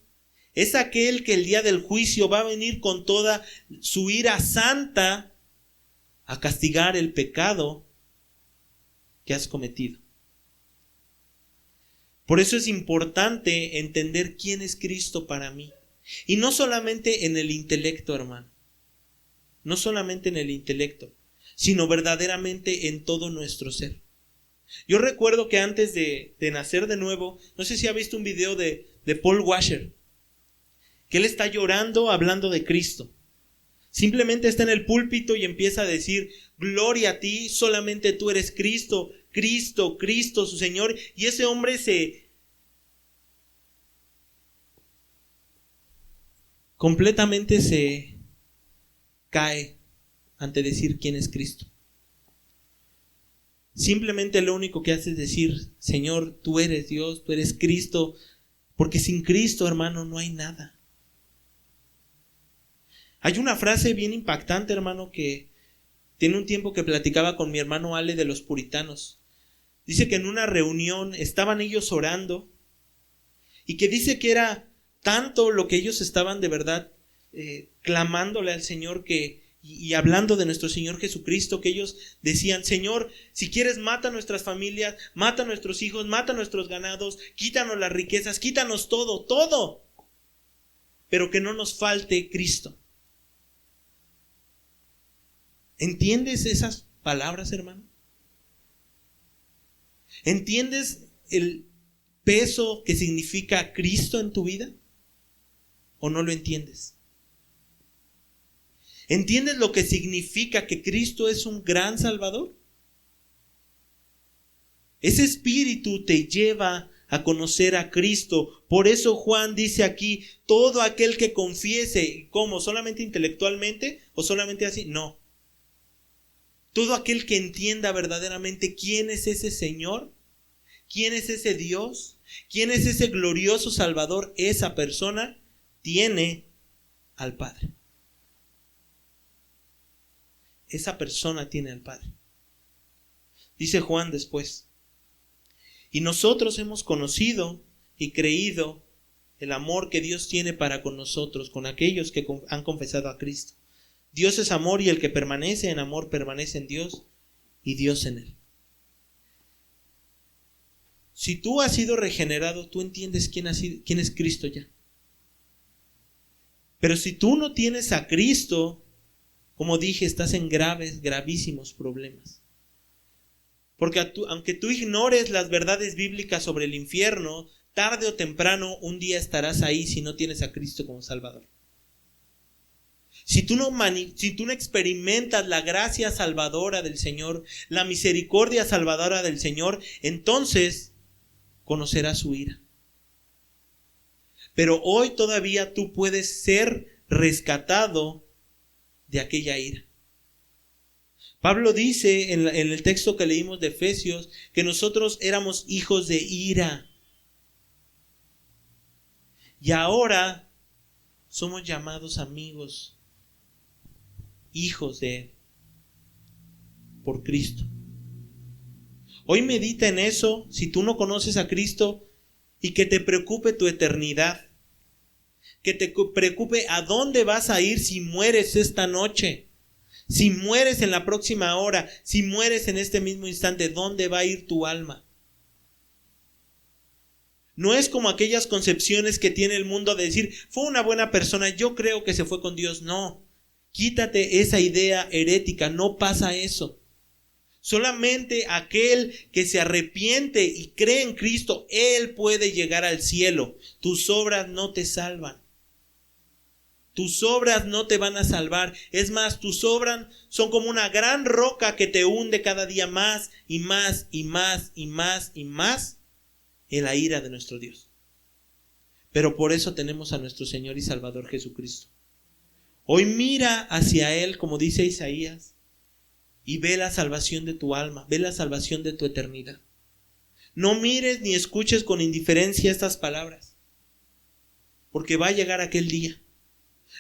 es aquel que el día del juicio va a venir con toda su ira santa a castigar el pecado que has cometido. Por eso es importante entender quién es Cristo para mí. Y no solamente en el intelecto, hermano. No solamente en el intelecto, sino verdaderamente en todo nuestro ser. Yo recuerdo que antes de nacer de nuevo, no sé si ha visto un video de Paul Washer, que él está llorando hablando de Cristo. Simplemente está en el púlpito y empieza a decir: gloria a ti, solamente tú eres Cristo, Cristo, Cristo, su Señor. Y ese hombre completamente se cae ante decir quién es Cristo. Simplemente lo único que hace es decir: Señor, tú eres Dios, tú eres Cristo, porque sin Cristo, hermano, no hay nada. Hay una frase bien impactante, hermano, que tiene un tiempo que platicaba con mi hermano Ale de los puritanos. Dice que en una reunión estaban ellos orando y que dice que era tanto lo que ellos estaban de verdad clamándole al Señor y hablando de nuestro Señor Jesucristo, que ellos decían: Señor, si quieres, mata a nuestras familias, mata a nuestros hijos, mata a nuestros ganados, quítanos las riquezas, quítanos todo, todo, pero que no nos falte Cristo. ¿Entiendes esas palabras, hermano? ¿Entiendes el peso que significa Cristo en tu vida? ¿O no lo entiendes? ¿Entiendes lo que significa que Cristo es un gran Salvador? Ese espíritu te lleva a conocer a Cristo. Por eso Juan dice aquí: todo aquel que confiese. ¿Cómo? ¿Solamente intelectualmente o solamente así? No. Todo aquel que entienda verdaderamente quién es ese Señor, quién es ese Dios, quién es ese glorioso Salvador, esa persona tiene al Padre. Esa persona tiene al Padre. Dice Juan después: y nosotros hemos conocido y creído el amor que Dios tiene para con nosotros, con aquellos que han confesado a Cristo. Dios es amor y el que permanece en amor permanece en Dios y Dios en él. Si tú has sido regenerado, tú entiendes quién es Cristo ya. Pero si tú no tienes a Cristo, como dije, estás en gravísimos problemas. Porque aunque tú ignores las verdades bíblicas sobre el infierno, tarde o temprano un día estarás ahí si no tienes a Cristo como Salvador. Si tú no experimentas la gracia salvadora del Señor, la misericordia salvadora del Señor, entonces conocerás su ira. Pero hoy todavía tú puedes ser rescatado de aquella ira. Pablo dice en el texto que leímos de Efesios que nosotros éramos hijos de ira. Y ahora somos llamados amigos, hijos de Él, por Cristo. Hoy medita en eso, si tú no conoces a Cristo, y que te preocupe tu eternidad. Que te preocupe a dónde vas a ir si mueres esta noche. Si mueres en la próxima hora, si mueres en este mismo instante, ¿dónde va a ir tu alma? No es como aquellas concepciones que tiene el mundo de decir, fue una buena persona, yo creo que se fue con Dios. No, quítate esa idea herética, no pasa eso. Solamente aquel que se arrepiente y cree en Cristo, Él puede llegar al cielo. Tus obras no te salvan. Tus obras no te van a salvar. Es más, tus obras son como una gran roca que te hunde cada día más y más y más y más y más en la ira de nuestro Dios. Pero por eso tenemos a nuestro Señor y Salvador Jesucristo. Hoy mira hacia Él, como dice Isaías, y ve la salvación de tu alma, ve la salvación de tu eternidad. No mires ni escuches con indiferencia estas palabras, porque va a llegar aquel día.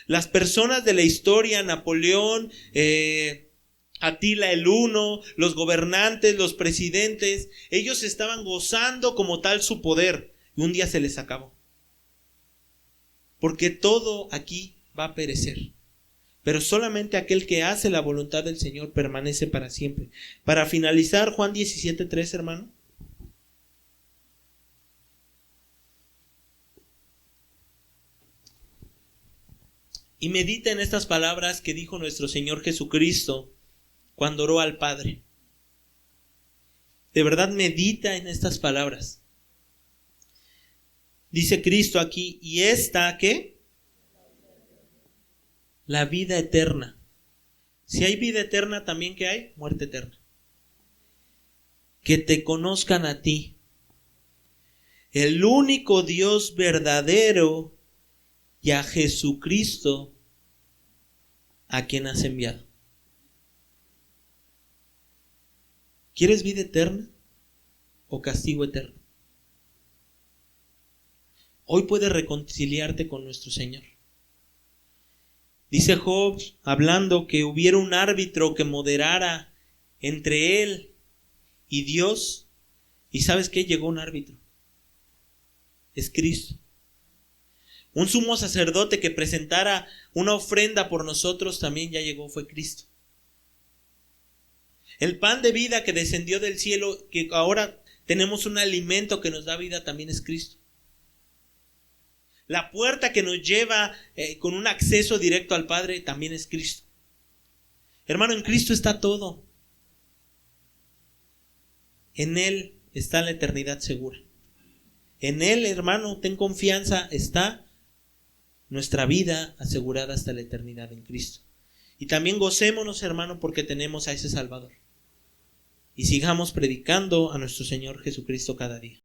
Las personas de la historia, Napoleón, Atila el Huno, los gobernantes, los presidentes, ellos estaban gozando como tal su poder, y un día se les acabó. Porque todo aquí va a perecer. Pero solamente aquel que hace la voluntad del Señor permanece para siempre. Para finalizar, Juan 17:3, hermano. Y medita en estas palabras que dijo nuestro Señor Jesucristo cuando oró al Padre. De verdad, medita en estas palabras. Dice Cristo aquí, y esta, ¿qué? La vida eterna. Si hay vida eterna, también ¿qué hay? Muerte eterna. Que te conozcan a ti, el único Dios verdadero, y a Jesucristo, a quien has enviado. ¿Quieres vida eterna o castigo eterno? Hoy puedes reconciliarte con nuestro Señor. Dice Job, hablando, que hubiera un árbitro que moderara entre él y Dios. ¿Y sabes qué? Llegó un árbitro. Es Cristo. Un sumo sacerdote que presentara una ofrenda por nosotros también ya llegó, fue Cristo. El pan de vida que descendió del cielo, que ahora tenemos un alimento que nos da vida, también es Cristo. La puerta que nos lleva con un acceso directo al Padre también es Cristo. Hermano, en Cristo está todo. En Él está la eternidad segura. En Él, hermano, ten confianza, está nuestra vida asegurada hasta la eternidad en Cristo. Y también gocémonos, hermano, porque tenemos a ese Salvador. Y sigamos predicando a nuestro Señor Jesucristo cada día.